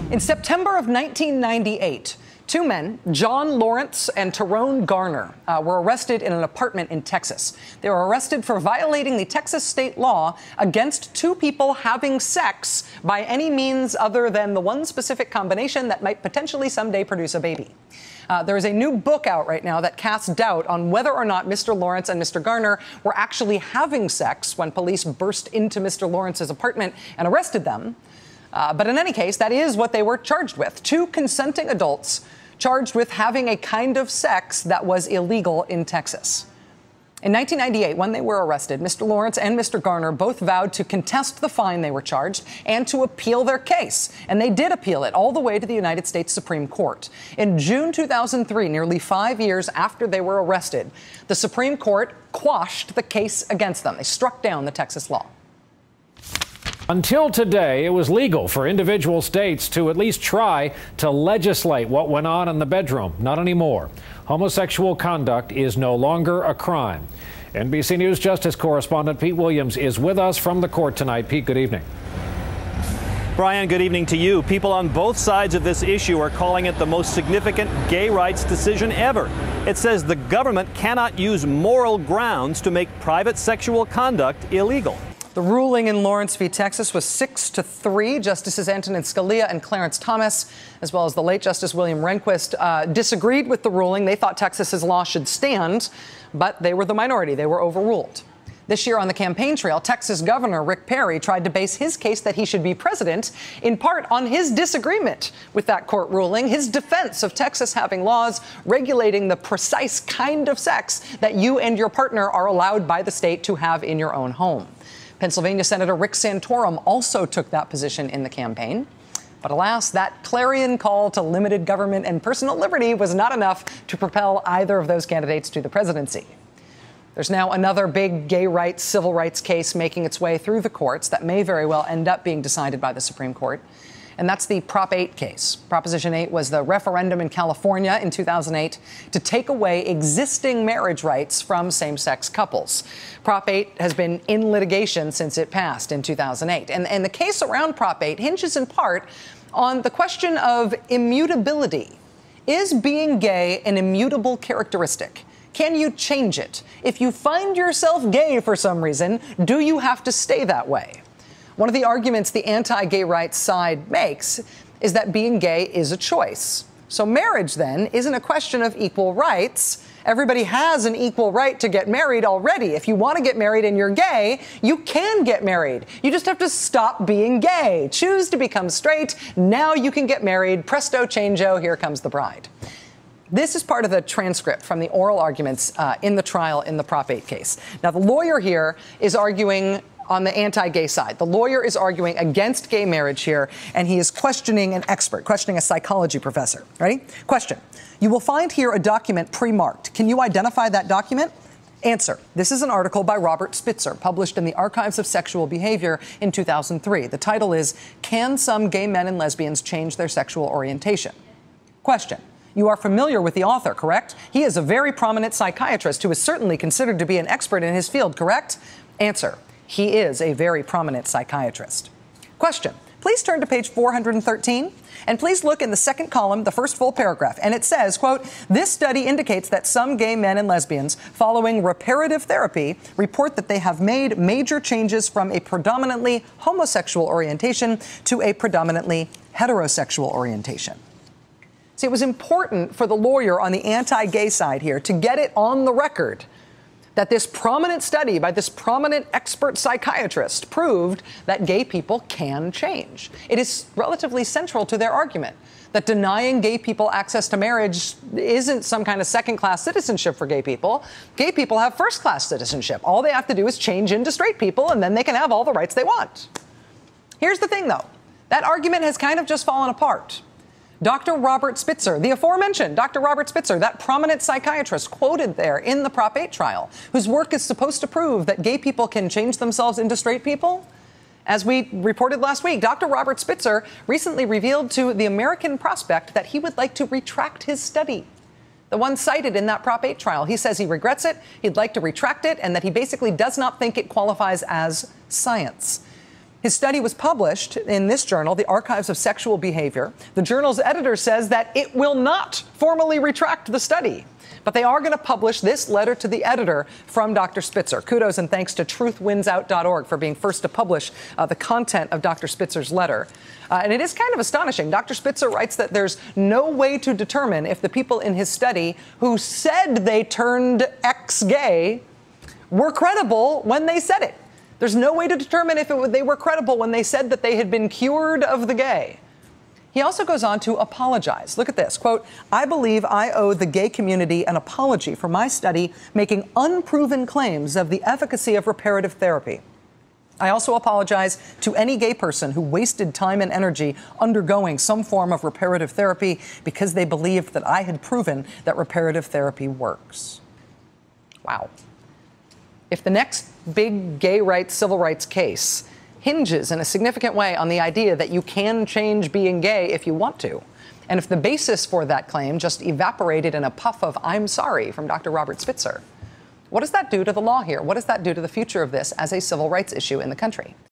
In September of 1998, two men, John Lawrence and Tyrone Garner, were arrested in an apartment in Texas. They were arrested for violating the Texas state law against two people having sex by any means other than the one specific combination that might potentially someday produce a baby. There is a new book out right now that casts doubt on whether or not Mr. Lawrence and Mr. Garner were actually having sex when police burst into Mr. Lawrence's apartment and arrested them. But in any case, that is what they were charged with. Two consenting adults charged with having a kind of sex that was illegal in Texas. In 1998, when they were arrested, Mr. Lawrence and Mr. Garner both vowed to contest the fine they were charged and to appeal their case. And they did appeal it all the way to the United States Supreme Court. In June 2003, nearly 5 years after they were arrested, the Supreme Court quashed the case against them. They struck down the Texas law. Until today, it was legal for individual states to at least try to legislate what went on in the bedroom. Not anymore. Homosexual conduct is no longer a crime. NBC News Justice correspondent Pete Williams is with us from the court tonight. Pete, good evening. Brian, good evening to you. People on both sides of this issue are calling it the most significant gay rights decision ever. It says the government cannot use moral grounds to make private sexual conduct illegal. The ruling in Lawrence v. Texas was 6-3. Justices Antonin Scalia and Clarence Thomas, as well as the late Justice William Rehnquist, disagreed with the ruling. They thought Texas's law should stand, but they were the minority. They were overruled. This year on the campaign trail, Texas Governor Rick Perry tried to base his case that he should be president in part on his disagreement with that court ruling, his defense of Texas having laws regulating the precise kind of sex that you and your partner are allowed by the state to have in your own home. Pennsylvania Senator Rick Santorum also took that position in the campaign. But alas, that clarion call to limited government and personal liberty was not enough to propel either of those candidates to the presidency. There's now another big gay rights, civil rights case making its way through the courts that may very well end up being decided by the Supreme Court. And that's the Prop 8 case. Proposition 8 was the referendum in California in 2008 to take away existing marriage rights from same-sex couples. Prop 8 has been in litigation since it passed in 2008. And the case around Prop 8 hinges in part on the question of immutability. Is being gay an immutable characteristic? Can you change it? If you find yourself gay for some reason, do you have to stay that way? One of the arguments the anti-gay rights side makes is that being gay is a choice. So marriage, then, isn't a question of equal rights. Everybody has an equal right to get married already. If you want to get married and you're gay, you can get married. You just have to stop being gay. Choose to become straight. Now you can get married. Presto changeo, here comes the bride. This is part of the transcript from the oral arguments in the trial in the Prop 8 case. Now, the lawyer here is arguing on the anti-gay side. The lawyer is arguing against gay marriage here, and he is questioning an expert, questioning a psychology professor. Ready? Question. You will find here a document pre-marked. Can you identify that document? Answer. This is an article by Robert Spitzer, published in the Archives of Sexual Behavior in 2003. The title is, Can Some Gay Men and Lesbians Change Their Sexual Orientation? Question. You are familiar with the author, correct? He is a very prominent psychiatrist who is certainly considered to be an expert in his field, correct? Answer. He is a very prominent psychiatrist. Question. Please turn to page 413, and please look in the second column, the first full paragraph. And it says, quote, this study indicates that some gay men and lesbians following reparative therapy report that they have made major changes from a predominantly homosexual orientation to a predominantly heterosexual orientation. See, it was important for the lawyer on the anti-gay side here to get it on the record that this prominent study by this prominent expert psychiatrist proved that gay people can change. It is relatively central to their argument that denying gay people access to marriage isn't some kind of second-class citizenship for gay people. Gay people have first-class citizenship. All they have to do is change into straight people, and then they can have all the rights they want. Here's the thing, though. That argument has kind of just fallen apart. Dr. Robert Spitzer, the aforementioned Dr. Robert Spitzer, that prominent psychiatrist quoted there in the Prop 8 trial, whose work is supposed to prove that gay people can change themselves into straight people. As we reported last week, Dr. Robert Spitzer recently revealed to the American Prospect that he would like to retract his study, the one cited in that Prop 8 trial. He says he regrets it, he'd like to retract it, and that he basically does not think it qualifies as science. His study was published in this journal, the Archives of Sexual Behavior. The journal's editor says that it will not formally retract the study, but they are going to publish this letter to the editor from Dr. Spitzer. Kudos and thanks to truthwinsout.org for being first to publish the content of Dr. Spitzer's letter. And it is kind of astonishing. Dr. Spitzer writes that there's no way to determine if the people in his study who said they turned ex-gay were credible when they said it. There's no way to determine if they were credible when they said that they had been cured of the gay. He also goes on to apologize. Look at this. Quote, I believe I owe the gay community an apology for my study making unproven claims of the efficacy of reparative therapy. I also apologize to any gay person who wasted time and energy undergoing some form of reparative therapy because they believed that I had proven that reparative therapy works. Wow. If the next big gay rights, civil rights case hinges in a significant way on the idea that you can change being gay if you want to, and if the basis for that claim just evaporated in a puff of I'm sorry from Dr. Robert Spitzer, what does that do to the law here? What does that do to the future of this as a civil rights issue in the country?